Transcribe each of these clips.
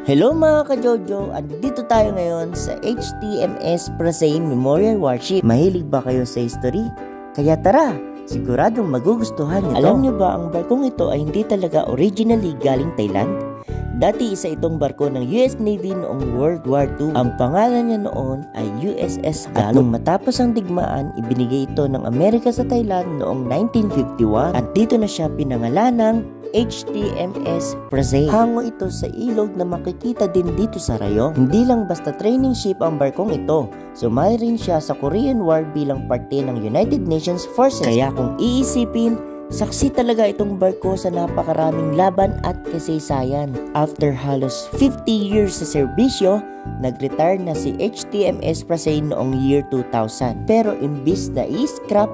Hello mga ka-Jojo! Andito tayo ngayon sa HTMS Prasay Memorial Warship. Mahilig ba kayo sa history? Kaya tara, siguradong magugustuhan nyo. Alam nyo ba ang barkong ito ay hindi talaga originally galing Thailand? Dati isa itong barko ng US Navy noong World War II. Ang pangalan niya noon ay USS Gallo. At nung matapos ang digmaan, ibinigay ito ng Amerika sa Thailand noong 1951. At dito na siya pinangalan ng HTMS Prasay. Hango ito sa ilog na makikita din dito sa Rayong. Hindi lang basta training ship ang barkong ito. Sumali rin siya sa Korean War bilang parte ng United Nations Forces. Kaya kung iisipin, saksi talaga itong barko sa napakaraming laban at kasaysayan. After halos 50 years sa serbisyo, nag-retire na si HTMS Prasay noong year 2000. Pero imbis na i-scrap,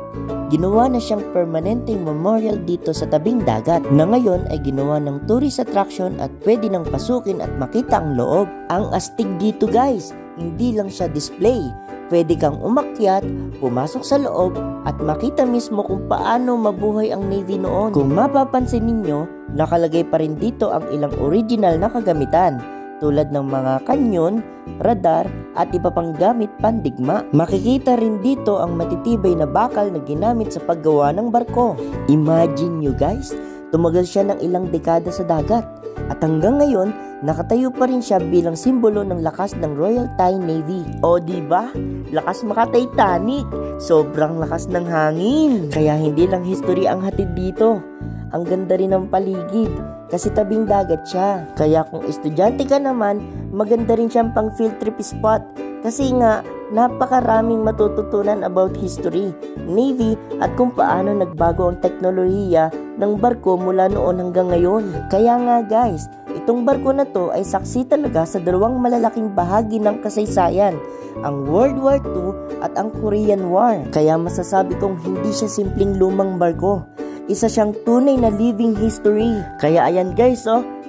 ginawa na siyang permanenteng memorial dito sa tabing dagat na ngayon ay ginawa ng tourist attraction at pwede nang pasukin at makita ang loob. Ang astig dito guys, hindi lang siya display. Pwede kang umakyat, pumasok sa loob at makita mismo kung paano mabuhay ang Navy noon. Kung mapapansin ninyo, nakalagay pa rin dito ang ilang original na kagamitan tulad ng mga kanyon, radar at iba pang gamit pandigma. Makikita rin dito ang matitibay na bakal na ginamit sa paggawa ng barko. Imagine nyo guys, tumagal siya ng ilang dekada sa dagat at hanggang ngayon, nakatayo pa rin siya bilang simbolo ng lakas ng Royal Thai Navy. O diba? Lakas maka-Titanic. Sobrang lakas ng hangin. Kaya hindi lang history ang hatid dito. Ang ganda rin ng paligid kasi tabing dagat siya. Kaya kung estudyante ka naman, maganda rin siyang pang field trip spot. Kasi nga, napakaraming matututunan about history, Navy at kung paano nagbago ang teknolohiya ng barko mula noon hanggang ngayon. Kaya nga guys, itong barko na to ay saksi talaga sa dalawang malalaking bahagi ng kasaysayan, ang World War II at ang Korean War. Kaya masasabi kong hindi siya simpleng lumang barko. Isa siyang tunay na living history. Kaya ayan guys,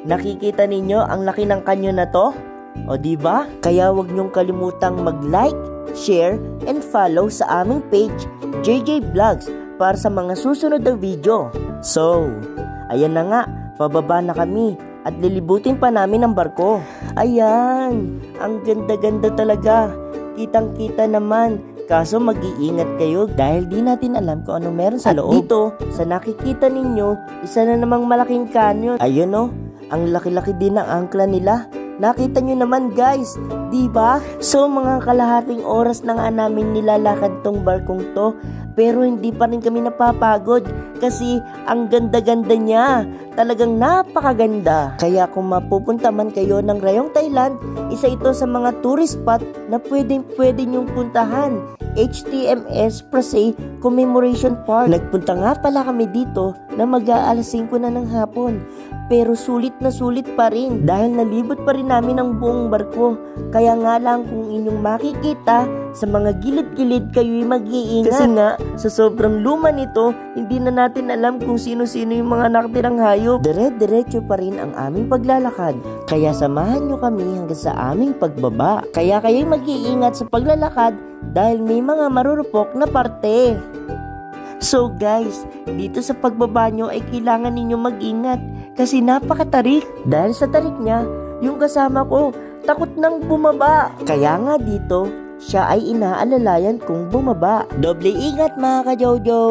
nakikita ninyo ang laki ng kanyon na to? O diba? Kaya wag niyong kalimutang mag-like, share, and follow sa aming page, JJ Vlogs, para sa mga susunod na video. So, ayan na nga, pababa na kami at lilibutin pa namin ang barko. Ayan, ang ganda-ganda talaga. Kitang-kita naman. Kaso mag-iingat kayo dahil di natin alam kung ano meron sa loob. At dito, sa nakikita ninyo, isa na namang malaking canyon. Ayun ang laki-laki din ng angkla nila. Nakita nyo naman guys, di ba? So mga kalahating oras na nga namin nilalakad tong barkong to, pero hindi pa rin kami napapagod kasi ang ganda-ganda niya. Talagang napakaganda. Kaya kung mapupunta man kayo ng Rayong, Thailand, isa ito sa mga tourist spot na pwede nyong puntahan. HTMS Prasay Commemoration Park. Nagpunta nga pala kami dito na mag-aalas 5 na ng hapon. Pero sulit na sulit pa rin dahil nalibot pa rin namin ang buong barko. Kaya nga lang kung inyong makikita, sa mga gilid-gilid kayo'y mag-iingat. Kasi nga, sa sobrang luma nito, hindi na natin alam kung sino-sino yung mga nakatirang hayop. Dire-diretso pa rin ang aming paglalakad. Kaya samahan nyo kami hanggang sa aming pagbaba. Kaya kayo'y mag-iingat sa paglalakad dahil may mga marurupok na parte. So guys, dito sa pagbaba nyo ay kailangan ninyo mag-ingat kasi napakatarik. Dahil sa tarik niya, yung kasama ko takot nang bumaba. Kaya nga dito, siya ay inaalalayan kung bumaba. Doble ingat mga ka-Jojo.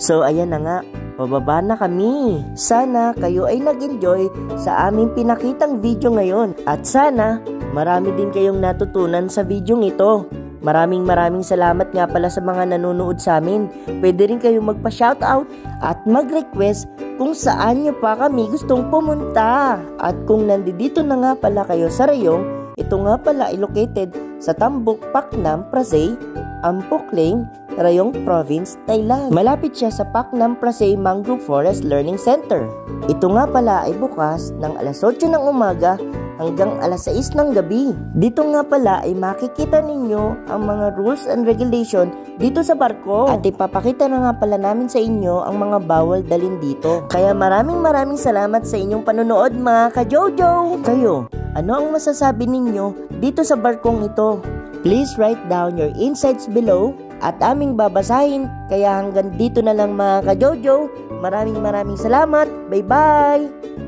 So ayan na nga, pababa na kami. Sana kayo ay nag-enjoy sa aming pinakitang video ngayon. At sana marami din kayong natutunan sa video ito. Maraming salamat nga pala sa mga nanonood sa amin. Pwede rin kayong magpa-shoutout at mag-request kung saan nyo pa kami gustong pumunta. At kung nandito na nga pala kayo sa Rayong, ito nga pala ay located sa Tambuk, Paknam, Prasay, Ampok Lane, Rayong Province, Thailand. Malapit siya sa Paknam Prasay Mangrove Forest Learning Center. Ito nga pala ay bukas ng alas 8 ng umaga hanggang alas 6 ng gabi. Dito nga pala ay makikita ninyo ang mga rules and regulation dito sa barko. At ipapakita na nga pala namin sa inyo ang mga bawal dalhin dito. Kaya maraming salamat sa inyong panonood mga ka-Jojo. Kayo, ano ang masasabi ninyo dito sa barkong ito? Please write down your insights below at aming babasahin. Kaya hanggang dito na lang mga ka-Jojo. Maraming salamat. Bye-bye!